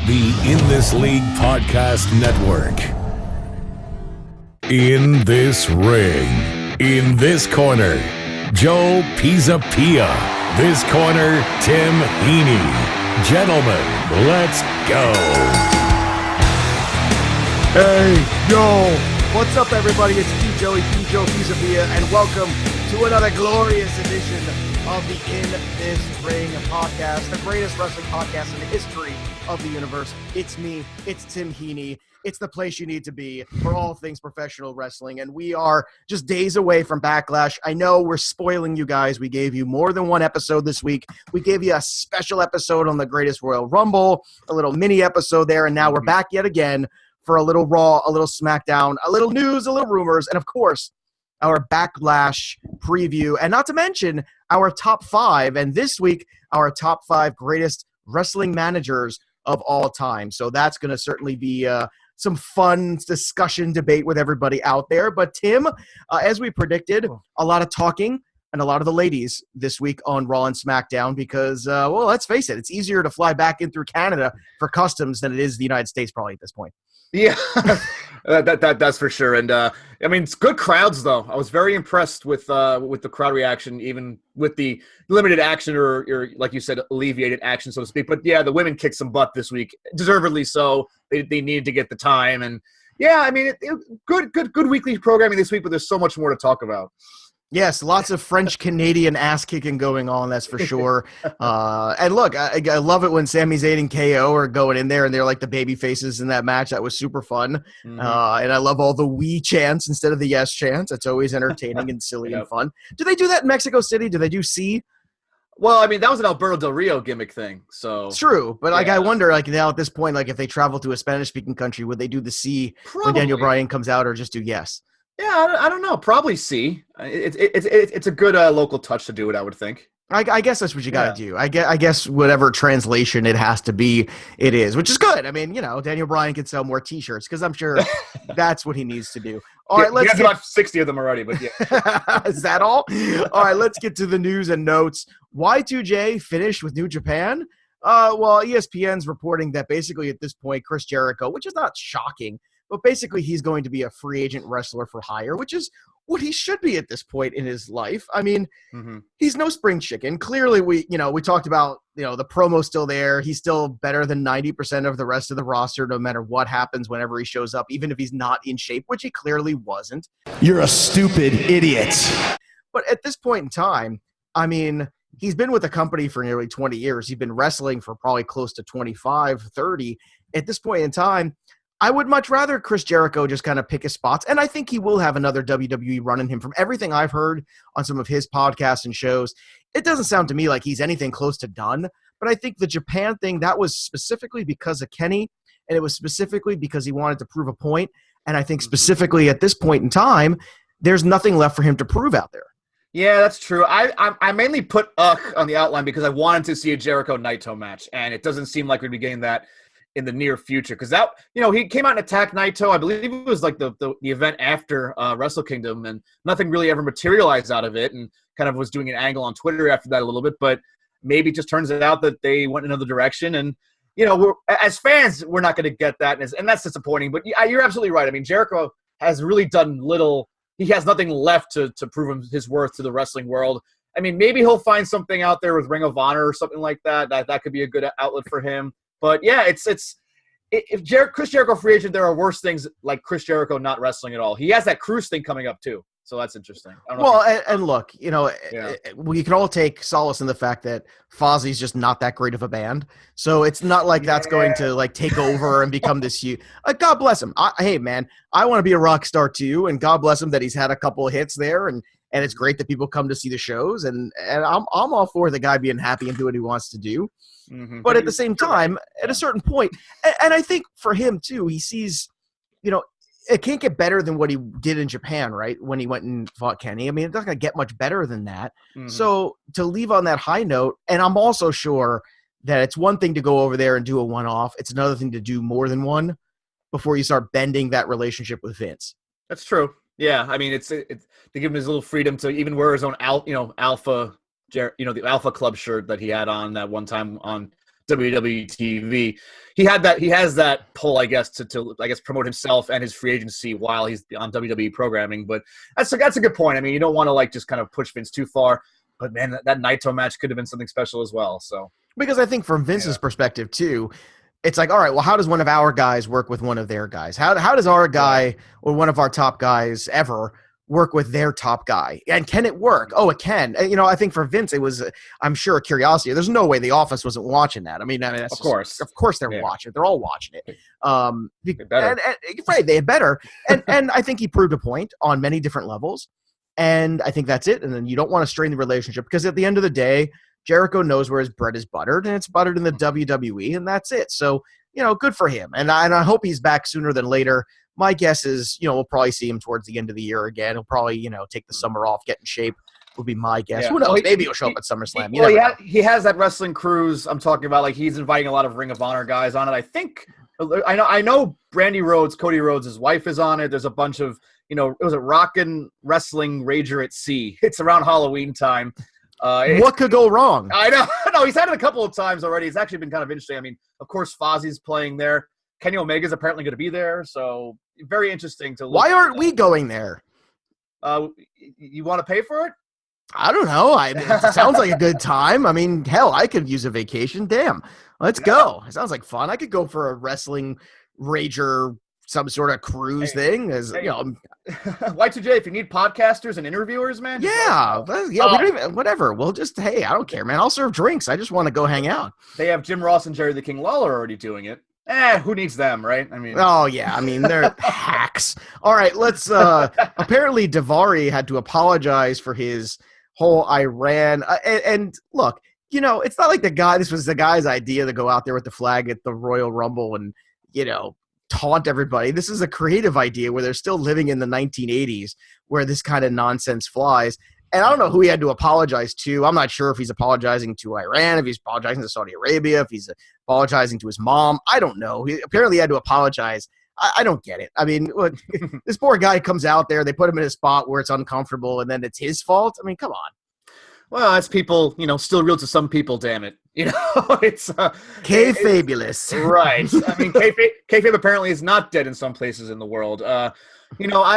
The In This League Podcast Network. In this ring, in this corner, Joe Pisapia. This corner, Tim Heaney. Gentlemen, let's go. Hey, yo, what's up, everybody? It's Joe Pisapia, and welcome to another glorious edition of the In This Ring podcast, the greatest wrestling podcast in the history of the universe. It's me, it's Tim Heaney. It's the place you need to be for all things professional wrestling, and we are just days away from Backlash. I know we're spoiling you guys. We gave you more than one episode this week. We gave you a special episode on the Greatest Royal Rumble, a little mini episode there, and now we're back yet again for a little Raw, a little SmackDown, a little news, a little rumors, and of course, our Backlash preview, and not to mention our top 5, and this week, our top 5 greatest wrestling managers of all time. So that's going to certainly be some fun discussion, debate with everybody out there. But Tim, as we predicted, a lot of talking and a lot of the ladies this week on Raw and SmackDown because, well, let's face it, it's easier to fly back in through Canada for customs than it is the United States probably at this point. Yeah, that's for sure. And I mean, it's good crowds though. I was very impressed with the crowd reaction, even with the limited action or like you said, alleviated action, so to speak. But yeah, the women kicked some butt this week, deservedly so. They needed to get the time, and yeah, I mean, good weekly programming this week. But there's so much more to talk about. Yes, lots of French-Canadian ass-kicking going on, that's for sure. And look, I love it when Sami Zayn and KO are going in there, and they're like the baby faces in that match. That was super fun. Mm-hmm. And I love all the we chants instead of the yes chants. It's always entertaining and silly and fun. Do they do that in Mexico City? Do they do C? Well, I mean, that was an Alberto Del Rio gimmick thing, so true. But like, I wonder, like now at this point, like if they travel to a Spanish-speaking country, would they do the C when Daniel Bryan comes out, or just do yes? Yeah, I don't know. Probably C. It's a good local touch to do it, I would think. I guess that's what you got to do. I guess whatever translation it has to be, it is, which is good. I mean, you know, Daniel Bryan could sell more T-shirts because I'm sure that's what he needs to do. All right, let's get about 60 of them already, but yeah. Is that all? All right, let's get to the news and notes. Y2J finished with New Japan. Well, ESPN's reporting that basically at this point, Chris Jericho, which is not shocking, but basically he's going to be a free agent wrestler for hire, which is what he should be at this point in his life. I mean, He's no spring chicken. Clearly, we talked about, the promo still there. He's still better than 90% of the rest of the roster, no matter what happens whenever he shows up, even if he's not in shape, which he clearly wasn't. You're a stupid idiot. But at this point in time, I mean, he's been with the company for nearly 20 years. He's been wrestling for probably close to 25, 30. At this point in time, I would much rather Chris Jericho just kind of pick his spots, and I think he will have another WWE run in him. From everything I've heard on some of his podcasts and shows, it doesn't sound to me like he's anything close to done, but I think the Japan thing, that was specifically because of Kenny, and it was specifically because he wanted to prove a point, and I think specifically at this point in time, there's nothing left for him to prove out there. Yeah, that's true. I mainly put on the outline because I wanted to see a Jericho-Naito match, and it doesn't seem like we'd be getting that in the near future, because that, he came out and attacked Naito. I believe it was like the event after Wrestle Kingdom, and nothing really ever materialized out of it, and kind of was doing an angle on Twitter after that a little bit, but maybe it just turns out that they went in another direction, and as fans, we're not going to get that, and that's disappointing. But you're absolutely right. I mean, Jericho has really done little. He has nothing left to prove his worth to the wrestling world. I mean, maybe he'll find something out there with Ring of Honor or something like that. That could be a good outlet for him. But yeah, if Chris Jericho free agent, there are worse things like Chris Jericho not wrestling at all. He has that cruise thing coming up too, so that's interesting. And look, we can all take solace in the fact that Fozzie's just not that great of a band, so it's not like that's going to like take over and become this huge. God bless him. Hey man, I want to be a rock star too, and God bless him that he's had a couple of hits there, and it's great that people come to see the shows, and I'm all for the guy being happy and do what he wants to do. Mm-hmm. But at the same time, at a certain point, and I think for him too, he sees, it can't get better than what he did in Japan, right? When he went and fought Kenny. I mean, it's not going to get much better than that. Mm-hmm. So to leave on that high note, and I'm also sure that it's one thing to go over there and do a one-off. It's another thing to do more than one before you start bending that relationship with Vince. That's true. Yeah, I mean, it's to give him his little freedom to even wear his own alpha, the Alpha Club shirt that he had on that one time on WWE TV. He has that pull, I guess, to promote himself and his free agency while he's on WWE programming. But that's a good point. I mean, you don't want to like just kind of push Vince too far. But man, that Naito match could have been something special as well. So because I think from Vince's perspective too, it's like, all right, well, how does one of our guys work with one of their guys? How does our guy or one of our top guys ever work with their top guy? And can it work? Oh, it can. And, I think for Vince, it was, I'm sure, a curiosity. There's no way the office wasn't watching that. I mean, of course they're watching it. They're all watching it. They they had better. And I think he proved a point on many different levels. And I think that's it. And then you don't want to strain the relationship because at the end of the day, Jericho knows where his bread is buttered, and it's buttered in the WWE, and that's it. So, good for him. And I hope he's back sooner than later. My guess is, we'll probably see him towards the end of the year again. He'll probably, take the summer off, get in shape, would be my guess. Yeah. Who knows? Maybe he'll show up at SummerSlam. He has that wrestling cruise I'm talking about. Like, he's inviting a lot of Ring of Honor guys on it. I think I know Brandy Rhodes, Cody Rhodes, his wife is on it. There's a bunch of, it was a Rockin' Wrestling Rager at Sea. It's around Halloween time. What could go wrong? I know. No, he's had it a couple of times already. It's actually been kind of interesting. I mean, of course, Fozzie's playing there. Kenny Omega's apparently going to be there. So very interesting to look. Why aren't we going there? You want to pay for it? I don't know. It sounds like a good time. I mean, hell, I could use a vacation. Damn. Let's go. It sounds like fun. I could go for a wrestling rager, some sort of cruise thing. Y2J, if you need podcasters and interviewers, man. We don't even, whatever. We'll just, I don't care, man. I'll serve drinks. I just want to go hang out. They have Jim Ross and Jerry the King Lawler already doing it. Who needs them, right? I mean, oh yeah, I mean they're hacks. All right, let's. Apparently, Daivari had to apologize for his whole Iran. And look, it's not like this was the guy's idea to go out there with the flag at the Royal Rumble and taunt everybody. This is a creative idea where they're still living in the 1980s where this kind of nonsense flies. And I don't know who he had to apologize to. I'm not sure if he's apologizing to Iran, if he's apologizing to Saudi Arabia, if he's apologizing to his mom. I don't know. He apparently had to apologize. I don't get it. I mean, look, this poor guy comes out there, they put him in a spot where it's uncomfortable, and then it's his fault. I mean, come on. Well, that's people, still real to some people, damn it. It's K-fabulous. Right. I mean, kayfabe apparently is not dead in some places in the world. I'm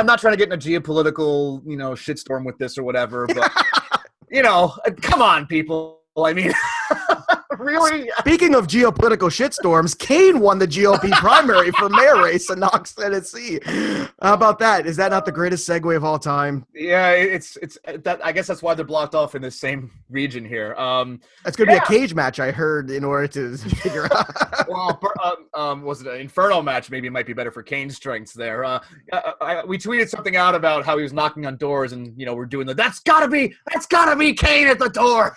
not trying to get in a geopolitical, shitstorm with this or whatever, but, come on, people. I mean, really? Speaking of geopolitical shitstorms, Kane won the GOP primary for mayor race in Knox, Tennessee. How about that? Is that not the greatest segue of all time? Yeah, it's that. I guess that's why they're blocked off in the same region here. It's going to be a cage match, I heard, in order to figure out. Well, was it an Inferno match? Maybe it might be better for Kane's strengths there. We tweeted something out about how he was knocking on doors, and we're doing that's gotta be Kane at the door.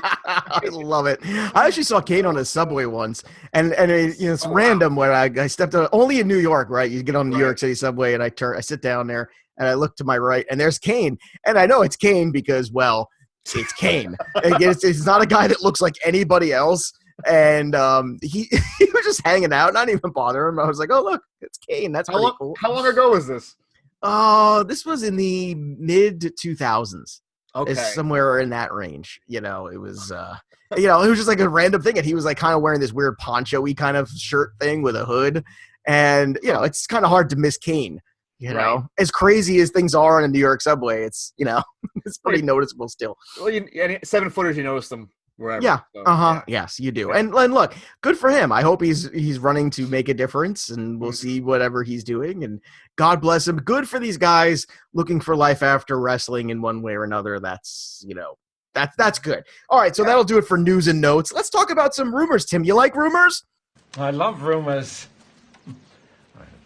I love it. I actually saw Kane on a subway once, and it's random where I stepped on, only in New York, right? You get on the New York City subway, and I sit down there, and I look to my right, and there's Kane, and I know it's Kane because, well, it's Kane. It's not a guy that looks like anybody else, and he was just hanging out, not even bothering him. I was like, oh look, it's Kane. That's pretty cool. How long ago was this? This was in the mid 2000s. Okay. Is somewhere in that range. It was, it was just like a random thing. And he was like kind of wearing this weird poncho-y kind of shirt thing with a hood. And, it's kind of hard to miss Kane, as crazy as things are on a New York subway. It's, it's pretty noticeable still. Well, 7-footers, you notice them wherever. Yeah. So, yeah. Yes, you do. Yeah. And look, good for him. I hope he's running to make a difference, and we'll see whatever he's doing. And God bless him. Good for these guys looking for life after wrestling in one way or another. That's, that's good. All right, so that'll do it for news and notes. Let's talk about some rumors, Tim. You like rumors? I love rumors.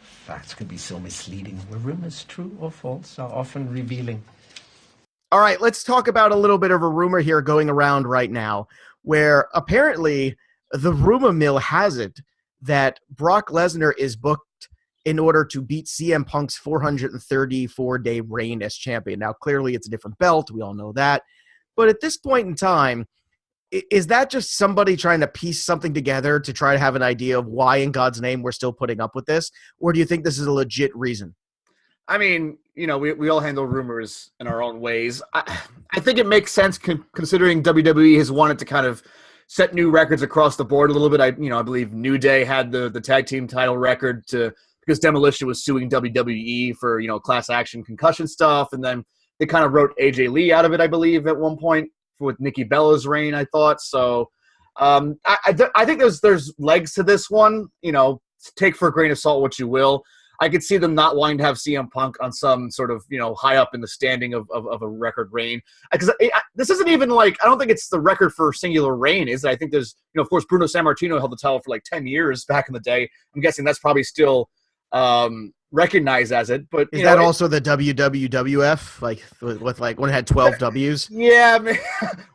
Facts can be so misleading. Were rumors true or false are often revealing. All right, let's talk about a little bit of a rumor here going around right now, where apparently the rumor mill has it that Brock Lesnar is booked in order to beat CM Punk's 434-day reign as champion. Now, clearly it's a different belt. We all know that. But at this point in time, is that just somebody trying to piece something together to try to have an idea of why in God's name we're still putting up with this? Or do you think this is a legit reason? I mean, we all handle rumors in our own ways. I think it makes sense considering WWE has wanted to kind of set new records across the board a little bit. I believe New Day had the tag team title record because Demolition was suing WWE for, class action concussion stuff. And then they kind of wrote AJ Lee out of it, I believe, at one point with Nikki Bella's reign, I thought. So I think there's legs to this one. Take for a grain of salt what you will. I could see them not wanting to have CM Punk on some sort of, high up in the standing of a record reign. Because this isn't even I don't think it's the record for singular reign, is it? I think there's, of course, Bruno Sammartino held the title for 10 years back in the day. I'm guessing that's probably still recognized as it. But is that also the WWF, with when it had 12 W's? Yeah,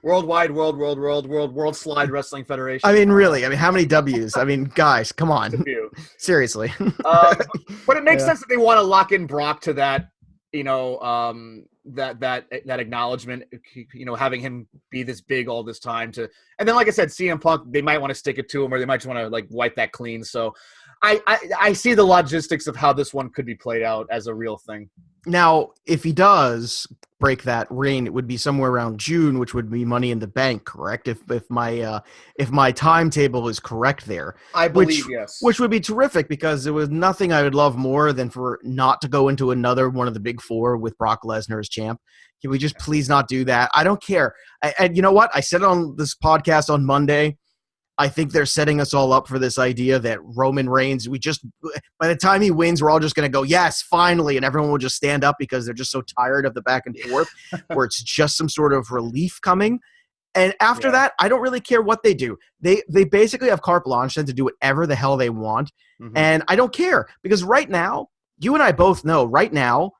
World Slide Wrestling Federation. I mean, really? I mean, how many W's? I mean, guys, come on. Seriously. But it makes sense that they want to lock in Brock to that, that acknowledgement, having him be this big all this time and then, like I said, CM Punk, they might want to stick it to him, or they might just want to wipe that clean. So I see the logistics of how this one could be played out as a real thing. Now, if he does break that reign, it would be somewhere around June, which would be Money in the Bank, correct? If my timetable is correct there, I believe yes, which would be terrific, because there was nothing I would love more than for not to go into another one of the big four with Brock Lesnar as champ. Can we just please not do that? I don't care. And you know what? I said on this podcast on Monday, I think they're setting us all up for this idea that Roman Reigns, by the time he wins, we're all just going to go, yes, finally, and everyone will just stand up because they're just so tired of the back and forth, where it's just some sort of relief coming. And after that, I don't really care what they do. They basically have carte blanche then to do whatever the hell they want, and I don't care, because right now, you and I both know, right now,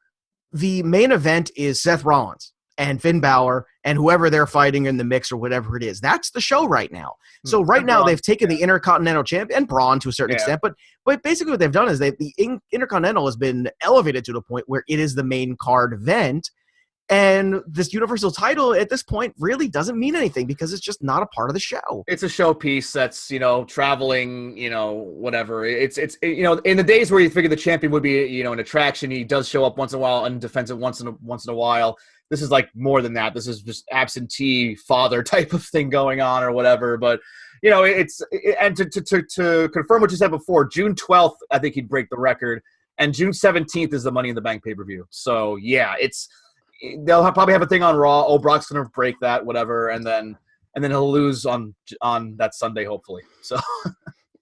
the main event is Seth Rollins and Finn Balor and whoever they're fighting in the mix or whatever it is. That's the show right now. So right now they've taken the Intercontinental Champion and Braun to a certain extent, but basically what they've done is the Intercontinental has been elevated to the point where it is the main card event, and this Universal title at this point really doesn't mean anything because it's just not a part of the show. It's a showpiece that's, traveling, whatever. It's in the days where you figure the champion would be, an attraction, he does show up once in a while, undefended once in a while. This is more than that. This is just absentee father type of thing going on or whatever. But, and to confirm what you said before, June 12th, I think he'd break the record. And June 17th is the Money in the Bank pay-per-view. So, yeah, they'll probably have a thing on Raw. Oh, Brock's going to break that, whatever. And then he'll lose on that Sunday, hopefully. So,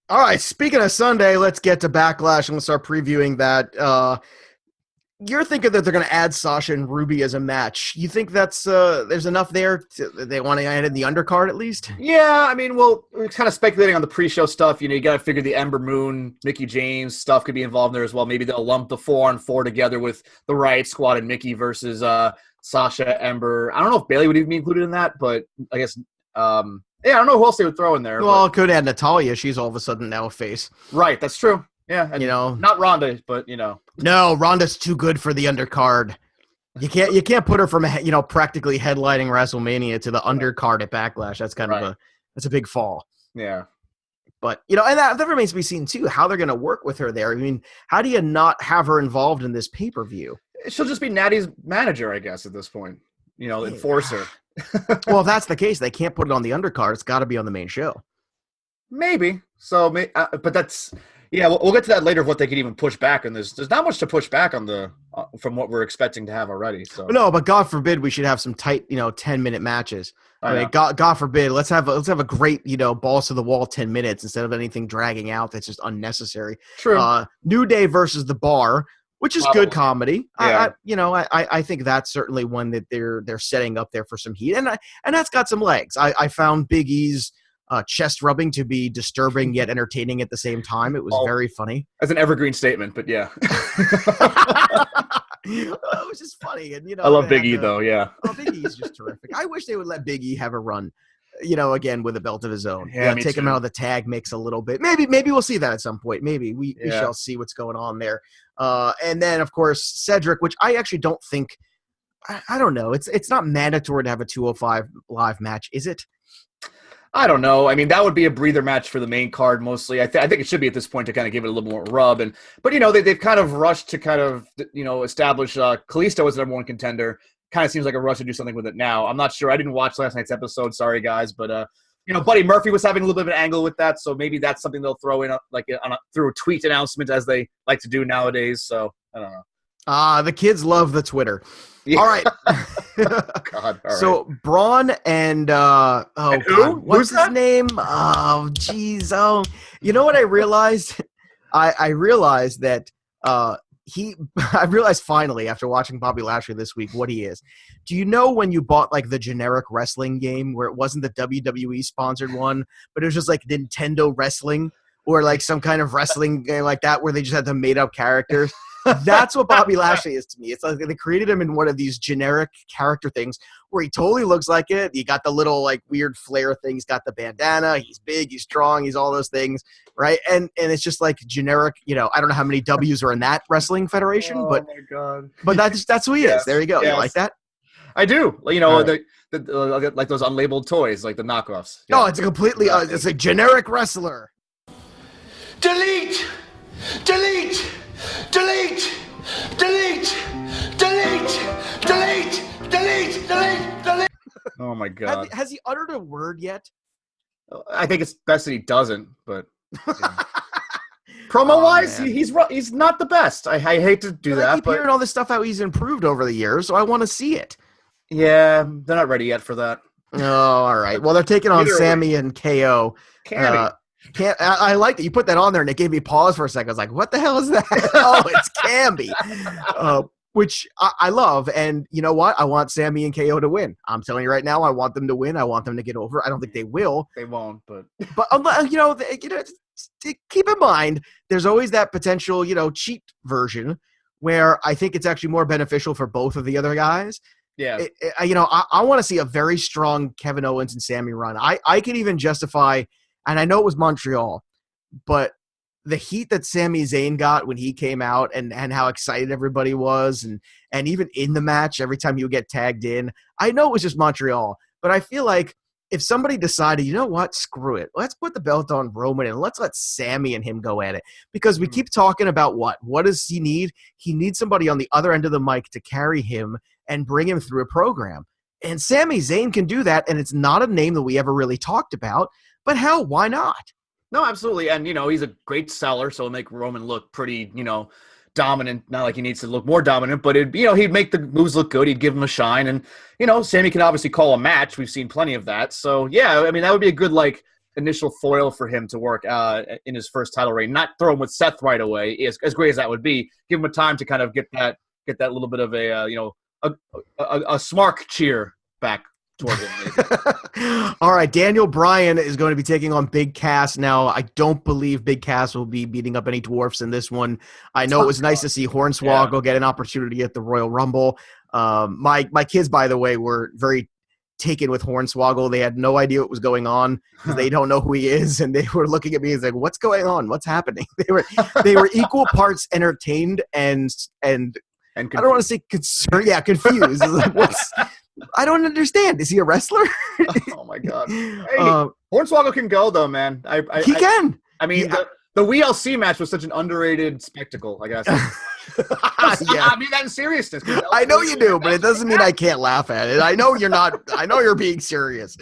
all right. Speaking of Sunday, let's get to Backlash and we'll start previewing that. You're thinking that they're going to add Sasha and Ruby as a match. You think that's there's enough there? They want to add in the undercard at least? Yeah, I mean, we're kind of speculating on the pre-show stuff. You got to figure the Ember Moon, Mickie James stuff could be involved there as well. Maybe they'll lump the 4-on-4 together with the Riot Squad and Mickie versus Sasha, Ember. I don't know if Bayley would even be included in that, but I guess I don't know who else they would throw in there. Well, it could add Natalya. She's all of a sudden now a face. Right, that's true. Yeah, and not Ronda, but No, Ronda's too good for the undercard. You can't put her from practically headlining WrestleMania to the undercard at Backlash. That's kind of that's a big fall. Yeah. But and that remains to be seen too, how they're going to work with her there. I mean, how do you not have her involved in this pay-per-view? She'll just be Natty's manager, I guess, at this point. Enforce her. Well, if that's the case, they can't put it on the undercard. It's got to be on the main show. Maybe. So, but that's. Yeah, we'll get to that later of what they could even push back on this. There's not much to push back on from what we're expecting to have already. So no, but God forbid we should have some tight, 10-minute matches. I mean, God forbid. Let's have a great, balls to the wall 10 minutes instead of anything dragging out that's just unnecessary. True. New Day versus The Bar, which is good comedy. Yeah. I think that's certainly one that they're setting up there for some heat, and that's got some legs. I found Big E's chest rubbing to be disturbing yet entertaining at the same time. It was very funny. As an evergreen statement, but yeah. It was just funny. And I love Big E though, yeah. Oh, Big E's just terrific. I wish they would let Big E have a run, again with a belt of his own. Yeah, take him out of the tag mix a little bit. Maybe we'll see that at some point. Maybe we shall see what's going on there. And then of course Cedric, which I actually don't think I don't know. It's not mandatory to have a 205 live match, is it? I don't know. I mean, that would be a breather match for the main card mostly. I think it should be at this point to kind of give it a little more rub. But they've kind of rushed to kind of establish Kalisto as the number one contender. Kind of seems like a rush to do something with it now. I'm not sure. I didn't watch last night's episode. Sorry, guys, but Buddy Murphy was having a little bit of an angle with that, so maybe that's something they'll throw in through a tweet announcement as they like to do nowadays. So I don't know. The kids love the Twitter. Yeah. All right. God. All So right. Braun and And who? God, what's Who's his that? name? Oh, jeez. Oh, you know what I realized? I realized that I realized finally after watching Bobby Lashley this week what he is. Do you know when you bought like the generic wrestling game where it wasn't the WWE sponsored one, but it was just like Nintendo Wrestling or like some kind of wrestling game like that where they just had the made up characters? That's what Bobby Lashley is to me. It's like they created him in one of these generic character things where he totally looks like it. You got the little like weird flare thing. He's got the bandana. He's big. He's strong. He's all those things, right? And it's just like generic. I don't know how many W's are in that wrestling federation, but my God. but that's who he is. There you go. Yes. You like that? I do. All right. The like those unlabeled toys, like the knockoffs. No, it's a completely it's a generic wrestler. Delete! Delete! Delete! Delete! Delete! Delete! Delete! Delete! Delete! Oh my God. Has he uttered a word yet? I think it's best that he doesn't, but promo wise, man. he's not the best. I hate to do I that, keep but hearing all this stuff how he's improved over the years, so I want to see it. yeah, they're not ready yet for that. Oh, all right. Well, they're taking on Either Sami and KO. Candy. I like that you put that on there, and it gave me pause for a second. I was like, "What the hell is that?" Oh, it's Camby, which I love. And you know what? I want Sami and KO to win. I'm telling you right now, I want them to win. I want them to get over. I don't think they will. They won't, but keep in mind, there's always that potential, cheat version where I think it's actually more beneficial for both of the other guys. yeah, I want to see a very strong Kevin Owens and Sami run. I can even justify. And I know it was Montreal, but the heat that Sami Zayn got when he came out and how excited everybody was and even in the match, every time he would get tagged in, I know it was just Montreal, but I feel like if somebody decided, you know what, screw it, let's put the belt on Roman and let's let Sami and him go at it. Because we keep talking about what does he need? He needs somebody on the other end of the mic to carry him and bring him through a program. And Sami Zayn can do that, and it's not a name that we ever really talked about. But hell, why not? no, absolutely, and he's a great seller, so it'll make Roman look pretty, dominant. Not like he needs to look more dominant, but he'd make the moves look good. He'd give him a shine, and Sami can obviously call a match. We've seen plenty of that, so yeah, I mean that would be a good initial foil for him to work in his first title reign. Not throw him with Seth right away, as great as that would be. Give him a time to kind of get that little bit of a smark cheer back toward him. All right, Daniel Bryan is going to be taking on Big Cass. Now, I don't believe Big Cass will be beating up any dwarfs in this one. I know it was nice to see Hornswoggle get an opportunity at the Royal Rumble. My kids, by the way, were very taken with Hornswoggle. They had no idea what was going on because they don't know who he is, and they were looking at me and like, "What's going on? What's happening?" They were equal parts entertained and I don't want to say concerned. Yeah, confused. Like, I don't understand. Is he a wrestler? Oh my God! Hey, Hornswoggle can go though, man. He can. I mean, the WLC match was such an underrated spectacle. I guess. Yeah. I mean that in seriousness. I know you do, but it doesn't mean I can't laugh at it. I know you're not. I know you're being serious.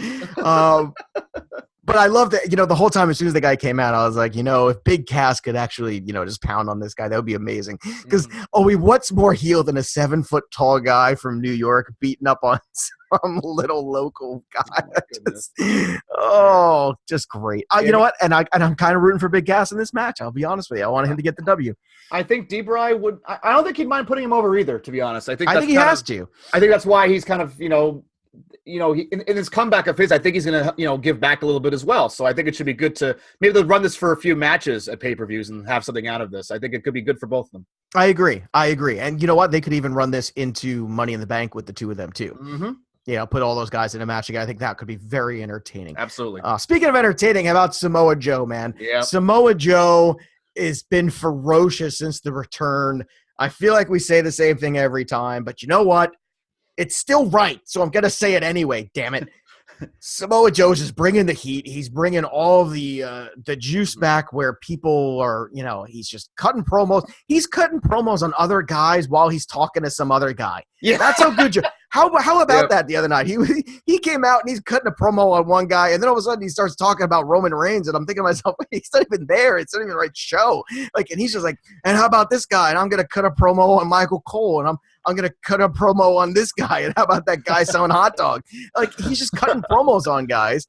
But I love that, the whole time as soon as the guy came out, I was like, if Big Cass could actually, just pound on this guy, that would be amazing. Because, what's more heel than a 7-foot tall guy from New York beating up on some little local guy? Just great. You know what? And I'm kind of rooting for Big Cass in this match. I'll be honest with you. I want him to get the W. I think D-Bry would. I don't think he'd mind putting him over either, to be honest. I think he has to. I think that's why he's kind of, in his comeback of his, I think he's going to, give back a little bit as well. So I think it should be good to maybe they'll run this for a few matches at pay-per-views and have something out of this. I think it could be good for both of them. I agree. And you know what? They could even run this into Money in the Bank with the two of them too. Mm-hmm. Put all those guys in a match together. I think that could be very entertaining. Absolutely. Speaking of entertaining, how about Samoa Joe, man? Yeah. Samoa Joe has been ferocious since the return. I feel like we say the same thing every time, but you know what? It's still right, so I'm going to say it anyway, damn it. Samoa Joe's just bringing the heat. He's bringing all the juice back where people are, he's just cutting promos. He's cutting promos on other guys while he's talking to some other guy. Yeah. That's how good How about that the other night? He came out and he's cutting a promo on one guy, and then all of a sudden he starts talking about Roman Reigns, and I'm thinking to myself, he's not even there. It's not even the right show. Like, and he's just like, and how about this guy? And I'm gonna cut a promo on Michael Cole, and I'm gonna cut a promo on this guy, and how about that guy selling hot dog? Like, he's just cutting promos on guys.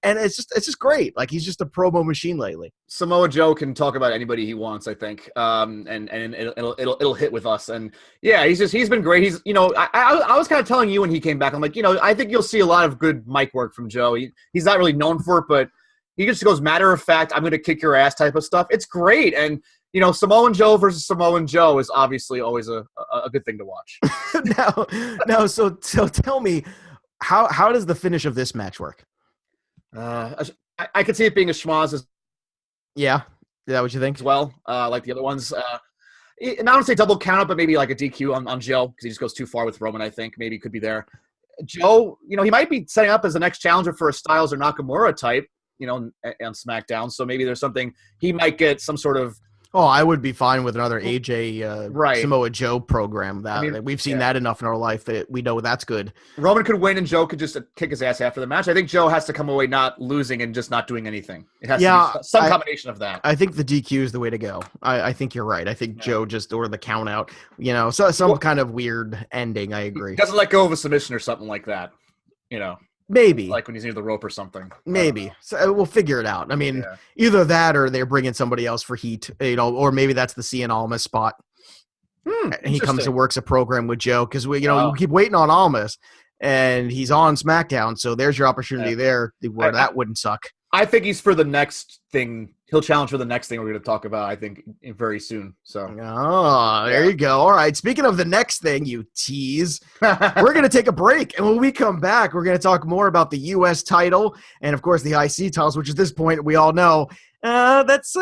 And it's just great. Like, he's just a promo machine lately. Samoa Joe can talk about anybody he wants, I think, and it'll hit with us. And yeah, he's been great. He's, you know, I was kind of telling you when he came back, I'm like, you know, I think you'll see a lot of good mic work from Joe. He's not really known for it, but he just goes matter of fact, I'm going to kick your ass type of stuff. It's great. And you know, Samoan Joe versus Samoan Joe is obviously always a good thing to watch. now, so tell me, how does the finish of this match work? I could see it being a schmoz Yeah. Is that what you think? as well, like the other ones. And I don't say double count up, but maybe like a DQ on Joe because he just goes too far with Roman, I think. Maybe could be there. Joe, you know, he might be setting up as the next challenger for a Styles or Nakamura type, you know, on SmackDown. So maybe there's something he might get some sort of. Oh, I would be fine with another AJ right. Samoa Joe program. We've seen that enough in our life that we know that's good. Roman could win and Joe could just kick his ass after the match. I think Joe has to come away not losing and just not doing anything. It has to be some combination of that. I think the DQ is the way to go. I think you're right. I think Joe or the count out, you know, so some kind of weird ending. I agree. He doesn't let go of a submission or something like that, you know. Maybe. Like when he's near the rope or something. Maybe. So we'll figure it out. I mean, either that or they're bringing somebody else for heat, you know, or maybe that's the Cien Almas spot. And he comes and works a program with Joe because we keep waiting on Almas and he's on SmackDown. So there's your opportunity there where that wouldn't suck. I think he's for the next thing. He'll challenge for the next thing we're going to talk about, I think, very soon. So, there you go. All right. Speaking of the next thing, you tease, we're going to take a break. And when we come back, we're going to talk more about the U.S. title and, of course, the IC titles, which at this point we all know that's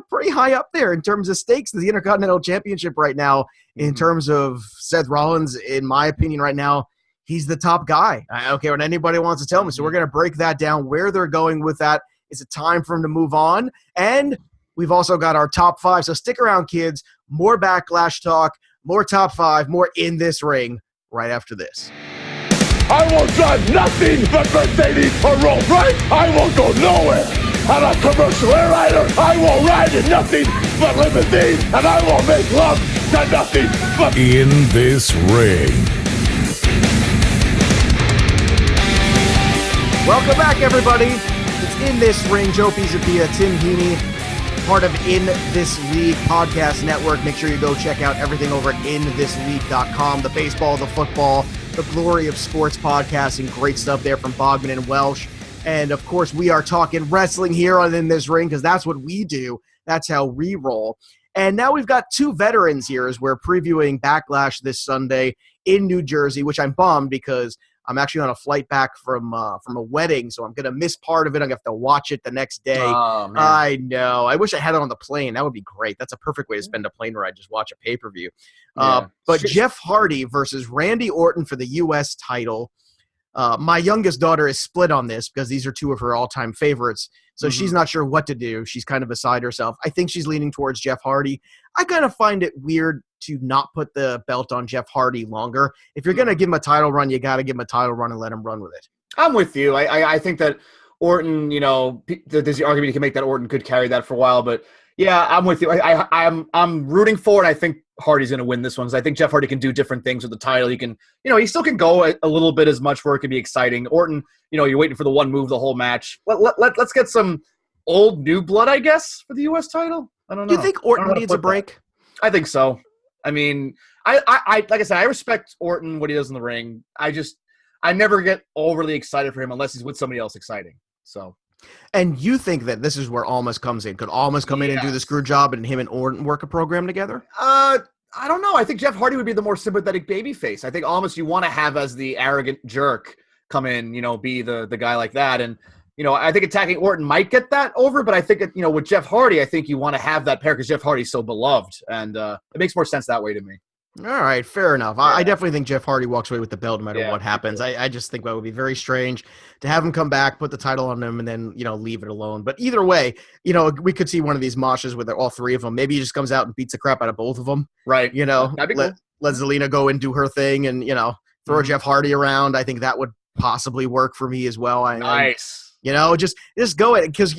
pretty high up there in terms of stakes. The Intercontinental Championship right now, in terms of Seth Rollins, in my opinion right now, he's the top guy. I don't care what anybody wants to tell me. So we're going to break that down, where they're going with that. Is it time for him to move on? And we've also got our top 5. So stick around, kids. More Backlash talk, more top 5, more In This Ring right after this. I will drive nothing but Mercedes or Rolls Royce. I will go nowhere. I'm a commercial air rider. I will ride in nothing but limousine, and I will make love to nothing but In This Ring. Welcome back, everybody. It's In This Ring. Joe Pisapia, Tim Heaney, part of In This League podcast network. Make sure you go check out everything over at inthisleague.com. The baseball, the football, the glory of sports podcasting. Great stuff there from Bogman and Welsh. And, of course, we are talking wrestling here on In This Ring because that's what we do. That's how we roll. And now we've got 2 veterans here as we're previewing Backlash this Sunday in New Jersey, which I'm bummed because I'm actually on a flight back from a wedding, so I'm going to miss part of it. I'm going to have to watch it the next day. Oh, man. I know. I wish I had it on the plane. That would be great. That's a perfect way to spend a plane ride, just watch a pay-per-view. But Jeff Hardy versus Randy Orton for the U.S. title. My youngest daughter is split on this because these are 2 of her all-time favorites. So she's not sure what to do. She's kind of beside herself. I think she's leaning towards Jeff Hardy. I kind of find it weird to not put the belt on Jeff Hardy longer. If you're going to give him a title run, you got to give him a title run and let him run with it. I'm with you. I think that Orton, you know, there's the argument you can make that Orton could carry that for a while, but yeah, I'm with you. I'm rooting for it. I think Hardy's going to win this one because I think Jeff Hardy can do different things with the title. He can, you know, he still can go a little bit as much where it can be exciting. Orton, you know, you're waiting for the one move the whole match. Let's get some old new blood, I guess, for the U.S. title. I don't know. Do you think Orton needs a break? I think so. I mean, I like I said, I respect Orton, what he does in the ring. I never get overly excited for him unless he's with somebody else exciting. So. And you think that this is where Almas comes in? Could Almas come in and do the screw job and him and Orton work a program together? I don't know. I think Jeff Hardy would be the more sympathetic babyface. I think Almas you want to have as the arrogant jerk come in, you know, be the guy like that. And, you know, I think attacking Orton might get that over, but I think, you know, with Jeff Hardy, I think you want to have that pair because Jeff Hardy's so beloved. And it makes more sense that way to me. All right, fair enough. Yeah. I definitely think Jeff Hardy walks away with the belt no matter what happens. I just think that would be very strange to have him come back, put the title on him, and then, you know, leave it alone. But either way, you know, we could see one of these moshes with all 3 of them. Maybe he just comes out and beats the crap out of both of them. Right. You know, that'd be cool. Let Zelina go and do her thing and, you know, throw Jeff Hardy around. I think that would possibly work for me as well. Nice. Just go it, because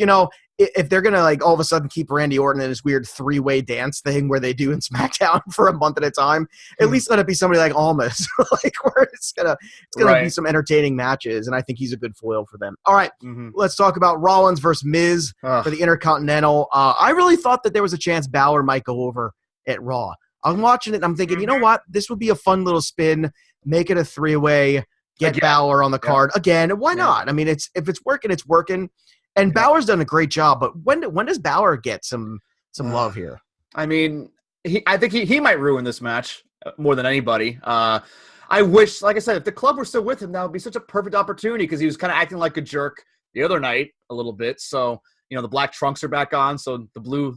if they're gonna like all of a sudden keep Randy Orton in this weird 3-way dance thing where they do in SmackDown for a month at a time, at least let it be somebody like Almas, like where it's gonna be some entertaining matches, and I think he's a good foil for them. All right, let's talk about Rollins versus Miz for the Intercontinental. I really thought that there was a chance Balor might go over at Raw. I'm watching it and I'm thinking, you know what? This would be a fun little spin. Make it a 3-way. Get Balor on the card again. Why not? I mean, if it's working, it's working. And Balor's done a great job. But when does Balor get some love here? I mean, I think he might ruin this match more than anybody. I wish, like I said, if the club were still with him, that would be such a perfect opportunity, because he was kind of acting like a jerk the other night a little bit. So, the black trunks are back on. So the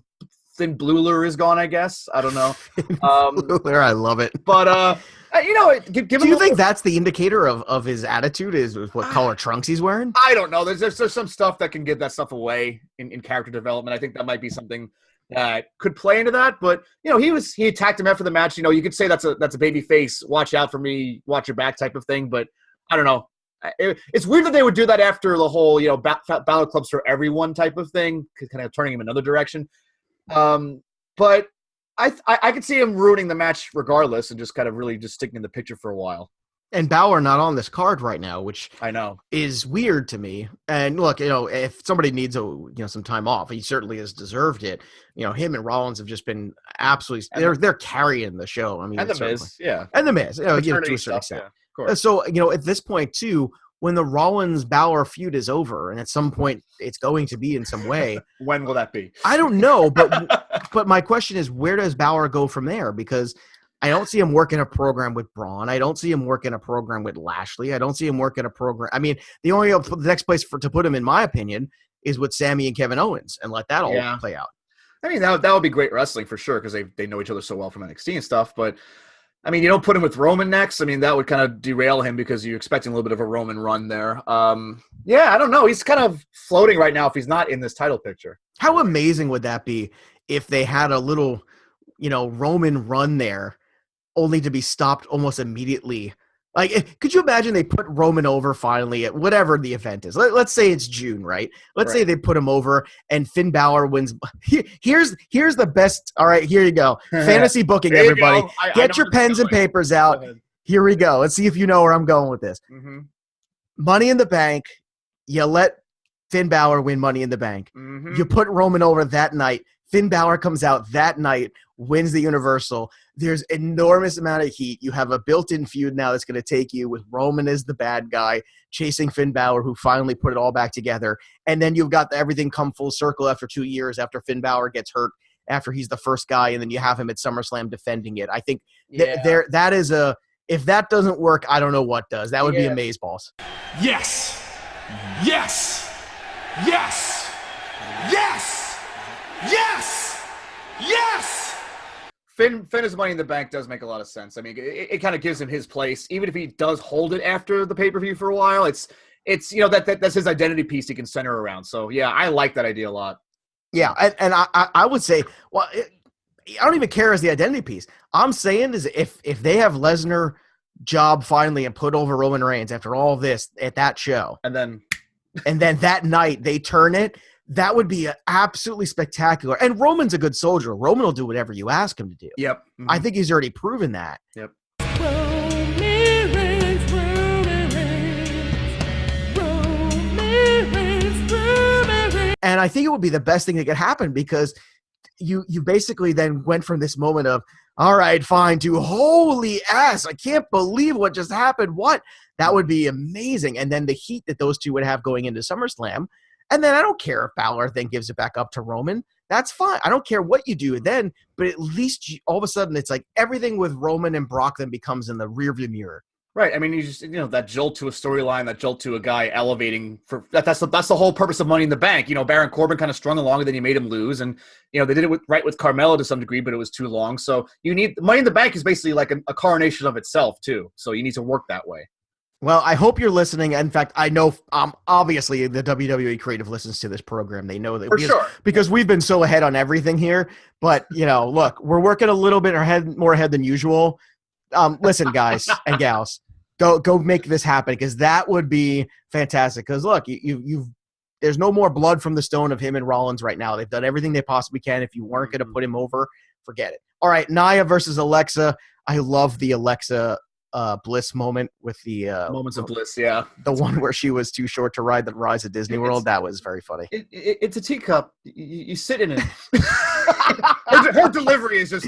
thin blueler is gone, I guess. I don't know. Blueler, I love it. But, do you think that's the indicator of his attitude, is what color trunks he's wearing? I don't know. There's some stuff that can get that stuff away in character development. I think that might be something that could play into that. But, he attacked him after the match. You could say that's a baby face, watch out for me, watch your back type of thing. But I don't know. It's weird that they would do that after the whole, Balor Clubs for everyone type of thing, kind of turning him another direction. But I could see him ruining the match regardless, and just kind of really just sticking in the picture for a while. And Balor not on this card right now, which I know is weird to me. And look, if somebody needs some time off, he certainly has deserved it. Him and Rollins have just been absolutely they're carrying the show. I mean, and the Miz, and the Miz, to a certain extent. Yeah, of course. So at this point too, when the Rollins-Balor feud is over, and at some point it's going to be in some way. When will that be? I don't know, but my question is, where does Balor go from there? Because I don't see him working a program with Braun. I don't see him working a program with Lashley. I don't see him working a program. I mean, the next place to put him, in my opinion, is with Sami and Kevin Owens, and let that all play out. I mean, that would be great wrestling for sure, because they know each other so well from NXT and stuff, but I mean, you don't put him with Roman next. I mean, that would kind of derail him, because you're expecting a little bit of a Roman run there. I don't know. He's kind of floating right now if he's not in this title picture. How amazing would that be if they had a little, Roman run there, only to be stopped almost immediately? Like, could you imagine they put Roman over finally at whatever the event is? Let's say it's June, right? Let's say they put him over and Finn Balor wins. Here's the best. All right, here you go. Fantasy booking, everybody. Get your pens and papers out. Here we go. Let's see if you know where I'm going with this. Mm-hmm. Money in the Bank. You let Finn Balor win Money in the Bank. Mm-hmm. You put Roman over that night. Finn Balor comes out that night, wins the Universal. There's enormous amount of heat. You have a built-in feud now that's going to take you with Roman as the bad guy, chasing Finn Balor, who finally put it all back together. And then you've got everything come full circle after 2 years, after Finn Balor gets hurt, after he's the first guy, and then you have him at SummerSlam defending it. I think that is if that doesn't work, I don't know what does. That would be amazeballs. Yes! Yes! Yes! Yes! Yes! Yes! Finn as Money in the Bank does make a lot of sense. I mean, it kind of gives him his place, even if he does hold it after the pay-per-view for a while. It's that's his identity piece he can center around. So yeah, I like that idea a lot. Yeah, and I would say, well, I don't even care as the identity piece. I'm saying is if they have Lesnar job finally and put over Roman Reigns after all this at that show, and then that night they turn it. That would be absolutely spectacular. And Roman's a good soldier. Roman will do whatever you ask him to do. Yep. Mm-hmm. I think he's already proven that. Yep. And I think it would be the best thing that could happen, because you basically then went from this moment of, all right, fine, to holy ass, I can't believe what just happened. What? That would be amazing. And then the heat that those two would have going into SummerSlam. And then I don't care if Balor then gives it back up to Roman. That's fine. I don't care what you do then, but at least all of a sudden it's like everything with Roman and Brock then becomes in the rearview mirror. Right. I mean, you just that jolt to a storyline, that jolt to a guy elevating for that's the whole purpose of Money in the Bank. Baron Corbin kind of strung along, and then you made him lose, and they did it with Carmella to some degree, but it was too long. So you need Money in the Bank is basically like a coronation of itself too. So you need to work that way. Well, I hope you're listening. In fact, I know obviously the WWE creative listens to this program. They know that because we've been so ahead on everything here. But, look, we're working a little bit more ahead than usual. Listen, guys and gals, Go make this happen, because that would be fantastic. Because look, there's no more blood from the stone of him and Rollins right now. They've done everything they possibly can. If you weren't going to put him over, forget it. All right, Nia versus Alexa. I love the Alexa Bliss moment with the Moments of bliss, yeah. The one where she was too short to ride the Rise of Disney World. That was very funny. It's a teacup. You sit in it. her delivery is just,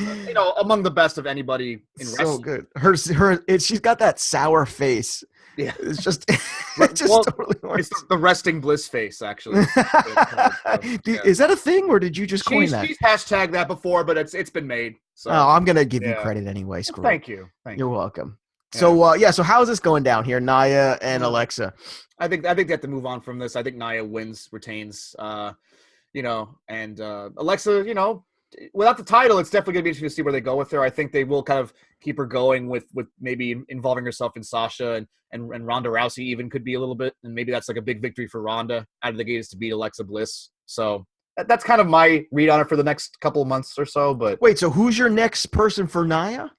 among the best of anybody in wrestling. So good. She's got that sour face. Yeah, it's just totally it's the resting Bliss face, actually. Is that a thing, or did you just coin that? She's hashtagged that before, but it's been made. So. Oh, I'm gonna give you credit anyway. Screw. Thank you. You're welcome. Yeah. So how's this going down here, Nia and Alexa? I think they have to move on from this. I think Nia retains. And Alexa, without the title, it's definitely going to be interesting to see where they go with her. I think they will kind of keep her going with maybe involving herself in Sasha and Ronda Rousey even could be a little bit. And maybe that's like a big victory for Ronda out of the gate is to beat Alexa Bliss. So that's kind of my read on it for the next couple of months or so. But wait, so who's your next person for Nia?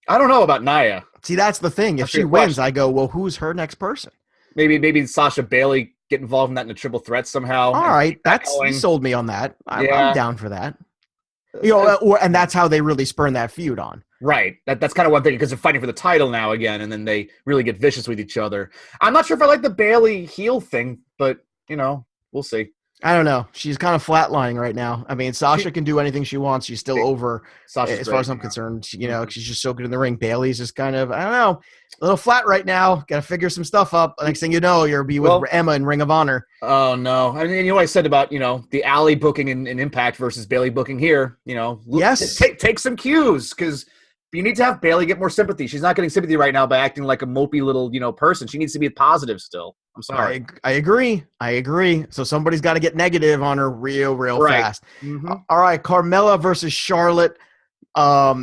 I don't know about Nia. See, that's the thing. If she wins, I go, well, who's her next person? Maybe Sasha Bailey get involved in that in a triple threat somehow. All right, you sold me on that. I'm down for that. And that's how they really spurn that feud on. Right. That's kind of one thing, because they're fighting for the title now again, and then they really get vicious with each other. I'm not sure if I like the Bailey heel thing, but, we'll see. I don't know. She's kind of flatlining right now. I mean, Sasha can do anything she wants. She's still over, as far as I'm concerned. She's just so good in the ring. Bailey's just kind of, I don't know, a little flat right now. Got to figure some stuff up. Next thing you know, you'll be with Emma in Ring of Honor. Oh, no. I mean, what I said about, the Alley booking in Impact versus Bailey booking here, Yes. Take some cues, because you need to have Bailey get more sympathy. She's not getting sympathy right now by acting like a mopey little, person. She needs to be positive still. I'm sorry. I agree. So somebody's got to get negative on her real fast. Mm-hmm. All right, Carmella versus Charlotte.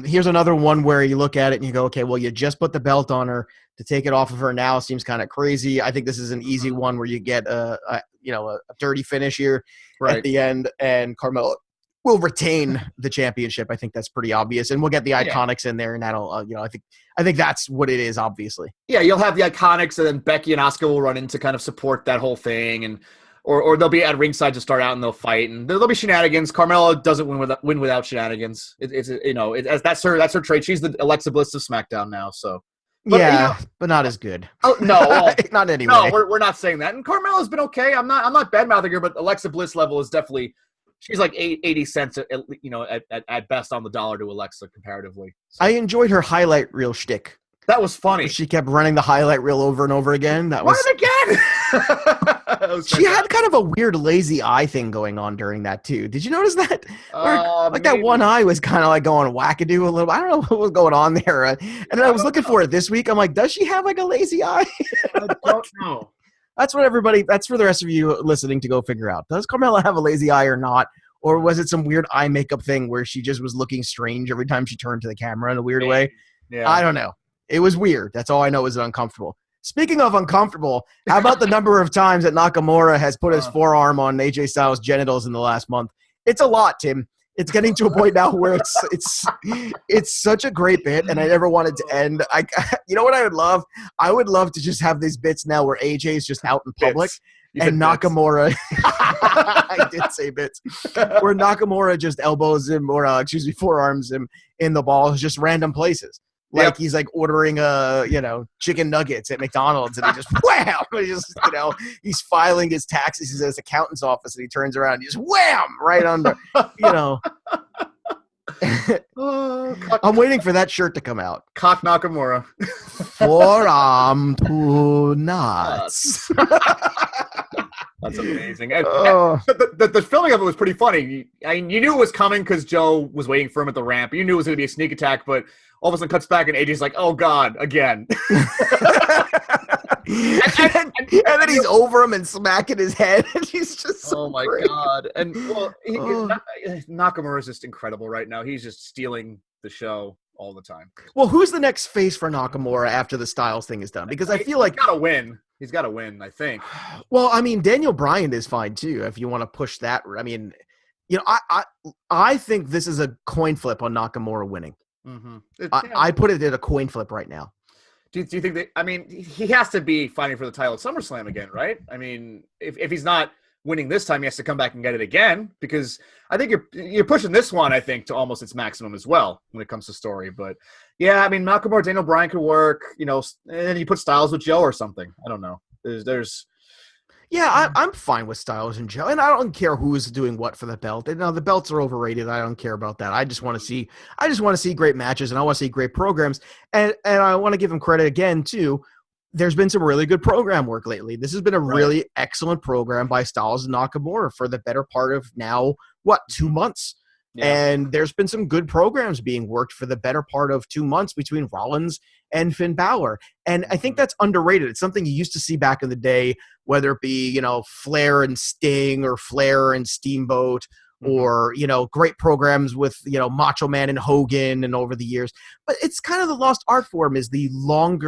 Here's another one where you look at it and you go, okay, well, you just put the belt on her. To take it off of her now seems kind of crazy. I think this is an easy one where you get a dirty finish here at the end, and Carmella will retain the championship. I think that's pretty obvious, and we'll get the Iconics in there, and that'll, I think that's what it is, obviously. Yeah, you'll have the Iconics, and then Becky and Asuka will run in to kind of support that whole thing, and or they'll be at ringside to start out, and they'll fight, and there'll be shenanigans. Carmella doesn't win without shenanigans. That's her trait. She's the Alexa Bliss of SmackDown now, so. But, but not as good. Oh no, not anyway. No, we're not saying that. And Carmella's been okay. I'm not bad mouthing her, but Alexa Bliss level is definitely. She's like 80 cents, at best on the dollar to Alexa comparatively. So. I enjoyed her highlight reel shtick. That was funny. She kept running the highlight reel over and over again. Run it again! She had kind of a weird lazy eye thing going on during that too. Did you notice that? That one eye was kind of like going wackadoo a little. I don't know what was going on there. And then I was looking for it this week. I'm like, does she have like a lazy eye? I don't know. That's for the rest of you listening to go figure out. Does Carmella have a lazy eye or not? Or was it some weird eye makeup thing where she just was looking strange every time she turned to the camera in a weird way? Yeah. I don't know. It was weird. That's all I know is uncomfortable. Speaking of uncomfortable, how about the number of times that Nakamura has put his forearm on AJ Styles' genitals in the last month? It's a lot, Tim. It's getting to a point now where it's such a great bit, and I never wanted to end. You know what I would love? I would love to just have these bits now where AJ is just out in public and Nakamura. I did say bits. Where Nakamura just elbows him or forearms him in the balls, just random places. Like he's like ordering chicken nuggets at McDonald's, and he just wham! He just he's filing his taxes at his accountant's office, and he turns around and he just wham right under. I'm waiting for that shirt to come out. Cock Nakamura. Forearm to nuts. That's amazing. And the filming of it was pretty funny. You knew it was coming because Joe was waiting for him at the ramp. You knew it was going to be a sneak attack, but all of a sudden cuts back and AJ's like, oh, God, again. and then he's over him and smacking his head. And he's just so oh, my great. God. And, Nakamura is just incredible right now. He's just stealing the show all the time. Well, who's the next face for Nakamura after the Styles thing is done? Because I feel like he's got to win. He's got to win, I think. Well, I mean, Daniel Bryan is fine too. If you want to push that, I mean, I think this is a coin flip on Nakamura winning. Mm-hmm. I put it at a coin flip right now. Do you think that? I mean, he has to be fighting for the title at SummerSlam again, right? I mean, if he's not winning this time, he has to come back and get it again, because I think you're pushing this one, I think, to almost its maximum as well when it comes to story. But yeah, I mean, Nakamura, Daniel Bryan could work, and then you put Styles with Joe or something. I don't know. There's. Yeah, I'm fine with Styles and Joe, and I don't care who's doing what for the belt. And the belts are overrated. I don't care about that. I just want to see great matches, and I want to see great programs. And I want to give him credit again too. There's been some really good program work lately. This has been a really excellent program by Styles and Nakamura for the better part of now 2 months. Yeah. And there's been some good programs being worked for the better part of 2 months between Rollins and Finn Balor. And I think that's underrated. It's something you used to see back in the day, whether it be, Flair and Sting or Flair and Steamboat, or, great programs with, Macho Man and Hogan and over the years. But it's kind of the lost art form is the long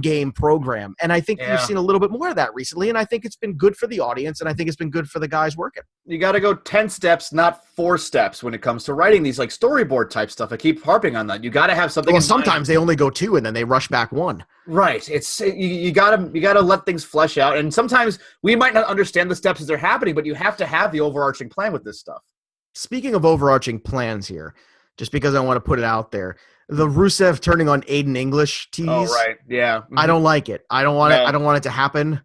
game program. And I think we've seen a little bit more of that recently. And I think it's been good for the audience. And I think it's been good for the guys working. You got to go 10 steps, not 4 steps when it comes to writing these like storyboard type stuff. I keep harping on that. You got to have something. Well, sometimes they only go 2 and then they rush back 1. Right. It's you gotta let things flesh out. And sometimes we might not understand the steps as they're happening, but you have to have the overarching plan with this stuff. Speaking of overarching plans here, just because I want to put it out there, the Rusev turning on Aiden English tease. Oh, right. Yeah. Mm-hmm. I don't like it. I don't want it. I don't want it to happen.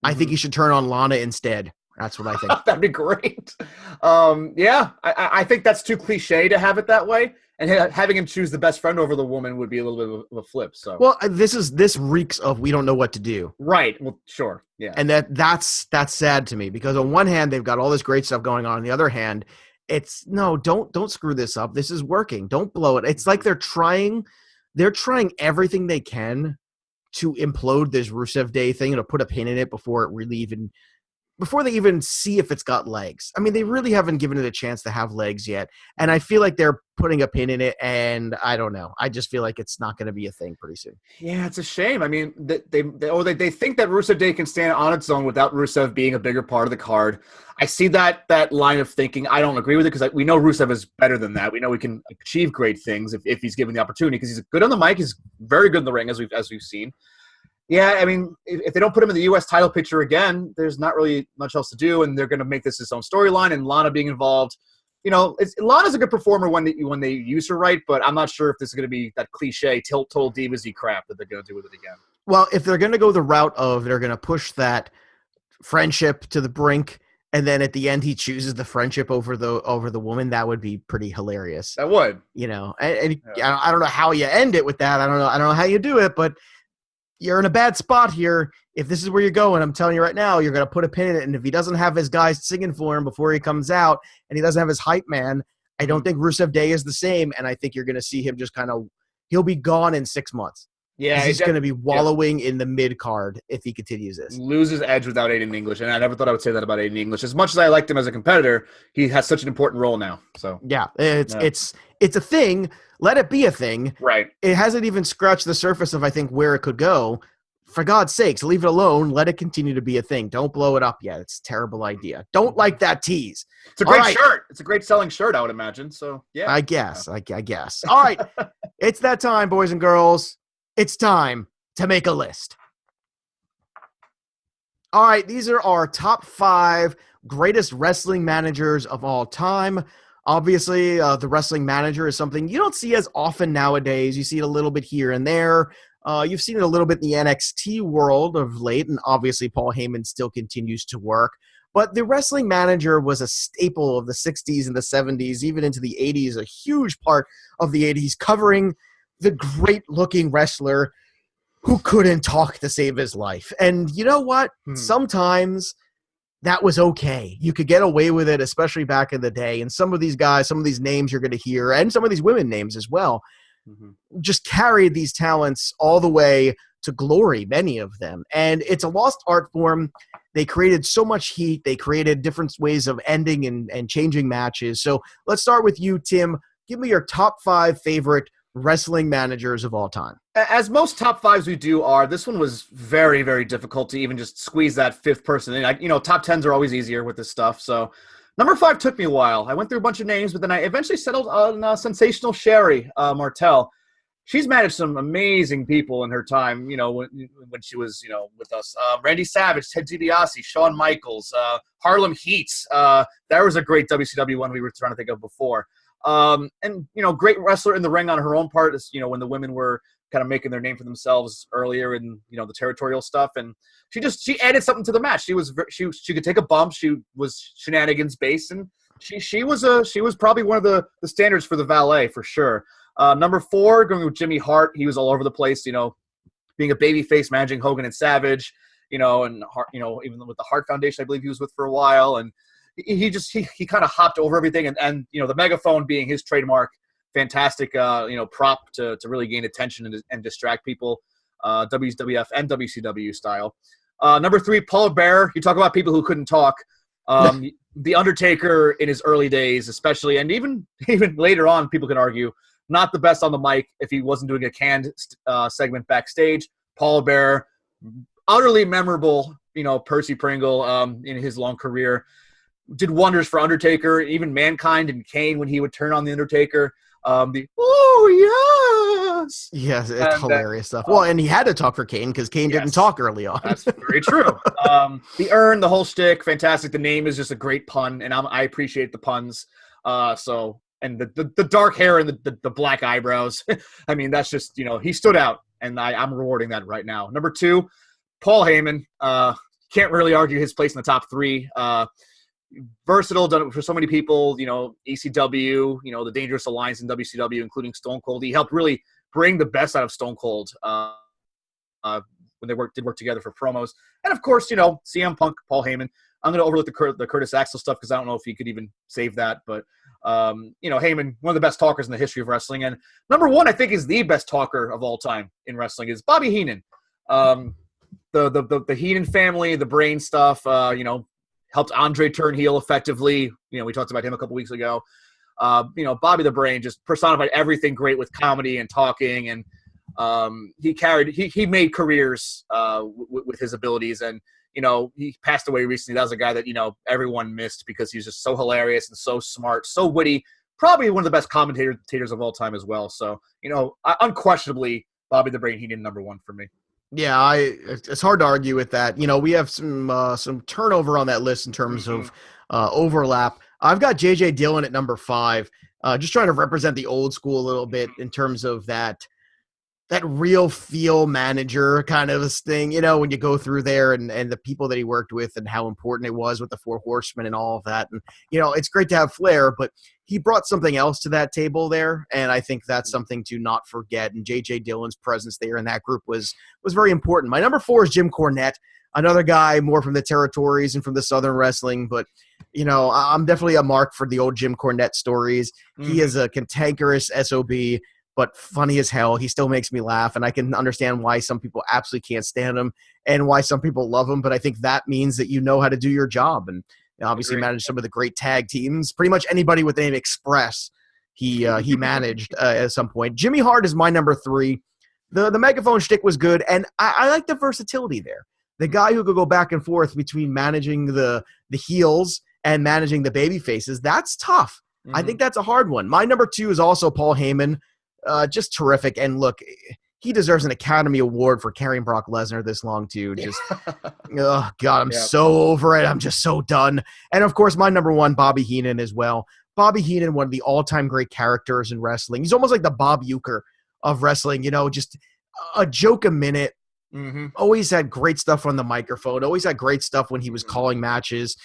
I think he should turn on Lana instead. That's what I think. That'd be great. Yeah. I think that's too cliche to have it that way. And having him choose the best friend over the woman would be a little bit of a flip. So, well, this reeks of we don't know what to do. Right. Well, sure. Yeah. And that's sad to me, because on one hand they've got all this great stuff going on. On the other hand, don't screw this up. This is working. Don't blow it. It's like they're trying everything they can to implode this Rusev Day thing and to put a pin in it before they even see if it's got legs. I mean, they really haven't given it a chance to have legs yet. And I feel like they're putting a pin in it, and I don't know. I just feel like it's not going to be a thing pretty soon. Yeah, it's a shame. I mean, they think that Rusev Day can stand on its own without Rusev being a bigger part of the card. I see that line of thinking. I don't agree with it, because we know Rusev is better than that. We know he can achieve great things if he's given the opportunity, because he's good on the mic. He's very good in the ring, as we've seen. Yeah, I mean, if they don't put him in the U.S. title picture again, there's not really much else to do, and they're going to make this its own storyline, and Lana being involved. Lana's a good performer when they use her right, but I'm not sure if this is going to be that cliche total divas-y crap that they're going to do with it again. Well, if they're going to go the route of they're going to push that friendship to the brink, and then at the end he chooses the friendship over the woman, that would be pretty hilarious. That would. I don't know how you end it with that. I don't know how you do it, but you're in a bad spot here. If this is where you're going, I'm telling you right now, you're going to put a pin in it. And if he doesn't have his guys singing for him before he comes out, and he doesn't have his hype man, I don't think Rusev Day is the same. And I think you're going to see him just he'll be gone in 6 months. Yeah. He's going to be wallowing in the mid card if he continues this. Loses edge without Aiden English. And I never thought I would say that about Aiden English. As much as I liked him as a competitor, he has such an important role now. So yeah, it's a thing. Let it be a thing. Right. It hasn't even scratched the surface of, I think, where it could go. For God's sakes, leave it alone. Let it continue to be a thing. Don't blow it up yet. It's a terrible idea. Don't like that tease. It's a great shirt. It's a great selling shirt, I would imagine. So, yeah. I guess. I guess. All right. It's that time, boys and girls. It's time to make a list. All right. These are our top 5 greatest wrestling managers of all time. Obviously, the wrestling manager is something you don't see as often nowadays. You see it a little bit here and there. You've seen it a little bit in the NXT world of late, and obviously Paul Heyman still continues to work. But the wrestling manager was a staple of the 60s and the 70s, even into the 80s, a huge part of the 80s, covering the great-looking wrestler who couldn't talk to save his life. And you know what? Sometimes that was okay. You could get away with it, especially back in the day. And some of these guys, some of these names you're going to hear, and some of these women names as well, just carried these talents all the way to glory, many of them. And it's a lost art form. They created so much heat. They created different ways of ending and changing matches. So let's start with you, Tim. Give me your top 5 favorite wrestling managers of all time. As most top 5s we do are, this one was very, very difficult to even just squeeze that 5th person in. Top 10s are always easier with this stuff. So number 5 took me a while. I went through a bunch of names, but then I eventually settled on Sensational Sherry Martel. she's managed some amazing people in her time, when she was, with us. Randy Savage, Ted DiBiase, Shawn Michaels, Harlem Heat. That was a great WCW one we were trying to think of before. And, great wrestler in the ring on her own part, is, when the women were kind of making their name for themselves earlier in, the territorial stuff. And she added something to the match. She could take a bump. She was shenanigans based, and she was probably one of the standards for the valet for sure. Number 4, going with Jimmy Hart. He was all over the place, being a babyface, managing Hogan and Savage, and Hart, even with the Hart Foundation, I believe he was with for a while. And he kind of hopped over everything. And the megaphone being his trademark, fantastic, prop to really gain attention and distract people, WWF and WCW style. Number 3, Paul Bearer. You talk about people who couldn't talk. The Undertaker in his early days, especially, and even later on, people can argue, not the best on the mic if he wasn't doing a canned segment backstage. Paul Bearer, utterly memorable, Percy Pringle in his long career. Did wonders for Undertaker, even Mankind and Kane when he would turn on the Undertaker. Yes! Yes, it's hilarious stuff. Well, and he had to talk for Kane because Kane didn't talk early on. That's very true. The urn, the whole shtick, fantastic. The name is just a great pun, and I appreciate the puns. And the dark hair and the black eyebrows. I mean, that's just, he stood out, and I'm rewarding that right now. Number 2, Paul Heyman. Can't really argue his place in the top 3. Versatile, done it for so many people, ECW, the Dangerous Alliance in WCW, including Stone Cold. He helped really bring the best out of Stone Cold when they did work together for promos. And, of course, CM Punk, Paul Heyman. I'm going to overlook the Curtis Axel stuff because I don't know if he could even save that. But, Heyman, one of the best talkers in the history of wrestling. And number 1, I think, is the best talker of all time in wrestling, is Bobby Heenan. The Heenan family, the brain stuff, helped Andre turn heel effectively. We talked about him a couple weeks ago. Bobby the Brain just personified everything great with comedy and talking. And he made careers with his abilities. And, he passed away recently. That was a guy that, everyone missed because he's just so hilarious and so smart, so witty, probably one of the best commentators of all time as well. So, unquestionably, Bobby the Brain Heenan, number 1 for me. Yeah, it's hard to argue with that. We have some turnover on that list in terms of overlap. I've got J.J. Dillon at number 5, just trying to represent the old school a little bit in terms of that real feel manager kind of thing, when you go through there and the people that he worked with and how important it was with the 4 Horsemen and all of that. And, it's great to have Flair, but he brought something else to that table there. And I think that's something to not forget. And J.J. Dillon's presence there in that group was very important. My number 4 is Jim Cornette, another guy more from the territories and from the Southern wrestling. But, I'm definitely a mark for the old Jim Cornette stories. Mm-hmm. He is a cantankerous SOB, but funny as hell. He still makes me laugh, and I can understand why some people absolutely can't stand him and why some people love him, but I think that means that you know how to do your job, and obviously managed some of the great tag teams. Pretty much anybody with the name Express, he managed at some point. Jimmy Hart is my number 3. The megaphone shtick was good, and I like the versatility there. The guy who could go back and forth between managing the heels and managing the baby faces, that's tough. Mm-hmm. I think that's a hard one. My number 2 is also Paul Heyman. Just terrific. And look, he deserves an Academy Award for carrying Brock Lesnar this long too. Just, oh God, I'm so over it. I'm just so done. And of course, my number 1, Bobby Heenan as well. Bobby Heenan, one of the all-time great characters in wrestling. He's almost like the Bob Uecker of wrestling, just a joke a minute. Mm-hmm. Always had great stuff on the microphone. Always had great stuff when he was calling matches.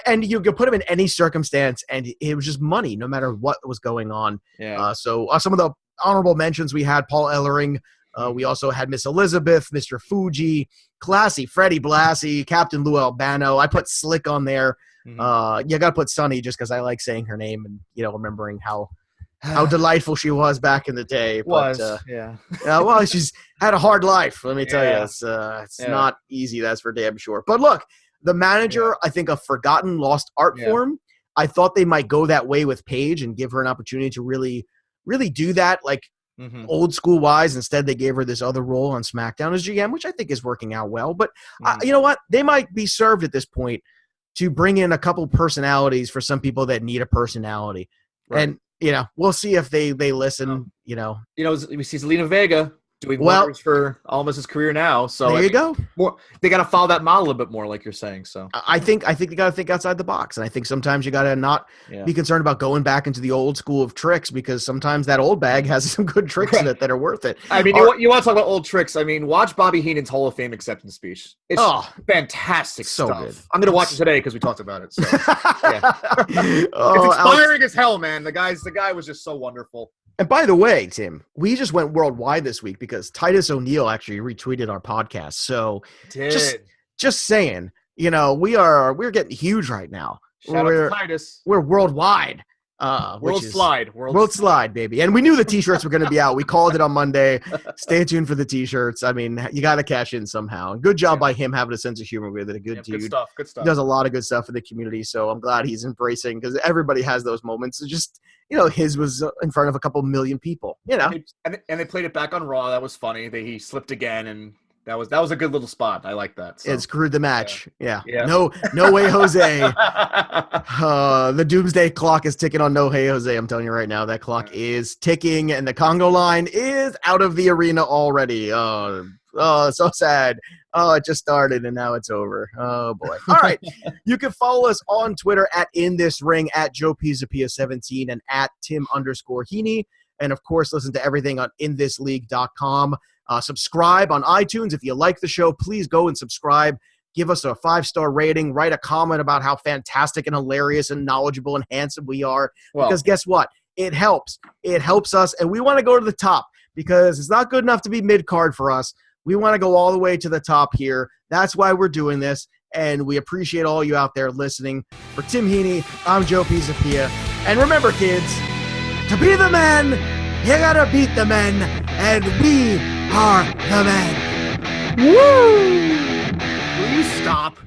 And you could put him in any circumstance, and it was just money, no matter what was going on. Yeah. So some of the honorable mentions we had Paul Ellering. We also had Miss Elizabeth, Mr. Fuji, Classy, Freddie Blassie, Captain Lou Albano. I put Slick on there. Mm-hmm. You got to put Sunny just because I like saying her name and, remembering how delightful she was back in the day. But, well, she's had a hard life, let me tell you. It's not easy, that's for damn sure. But look, the manager, I think a forgotten, lost art form. I thought they might go that way with Paige and give her an opportunity to really do that, old school wise. Instead, they gave her this other role on SmackDown as GM, which I think is working out well. But you know what? They might be served at this point to bring in a couple personalities for some people that need a personality. Right. And we'll see if they listen. We see Zelina Vega doing wonders for almost his career now. So there you go. They got to follow that model a bit more, like you're saying. So I think you got to think outside the box, and I think sometimes you got to not be concerned about going back into the old school of tricks, because sometimes that old bag has some good tricks in it that are worth it. I mean, you want to talk about old tricks? I mean, watch Bobby Heenan's Hall of Fame acceptance speech. It's fantastic stuff. Good. I'm going to watch it today because we talked about it. So, it's inspiring as hell, man. The guy was just so wonderful. And by the way, Tim, we just went worldwide this week because Titus O'Neil actually retweeted our podcast. So just saying, we're getting huge right now. Shout out to Titus. We're worldwide. World slide, baby. And we knew the t-shirts were going to be out. We called it on Monday. Stay tuned for the t-shirts. I mean, you got to cash in somehow. Good job by him having a sense of humor with it. A good dude. Good stuff. He does a lot of good stuff for the community. So I'm glad he's embracing, because everybody has those moments. It's just, his was in front of a couple million people, And they played it back on Raw. That was funny. He slipped again, and that was a good little spot. I like that. So. It screwed the match. Yeah. No way, Jose. The doomsday clock is ticking on No Way Jose. I'm telling you right now, that clock is ticking, and the Congo line is out of the arena already. Oh, so sad. Oh, it just started and now it's over. Oh boy. All right. You can follow us on Twitter at InThisRing, at Joe Pisapia17, and at Tim_Heaney. And of course, listen to everything on inthisleague.com. Subscribe on iTunes. If you like the show, please go and subscribe. Give us a 5-star rating. Write a comment about how fantastic and hilarious and knowledgeable and handsome we are. Because guess what? It helps. It helps us. And we want to go to the top, because it's not good enough to be mid-card for us. We want to go all the way to the top here. That's why we're doing this. And we appreciate all you out there listening. For Tim Heaney, I'm Joe Pisapia. And remember, kids, to be the man, you gotta beat the men. And we are the men. Woo! Will you stop?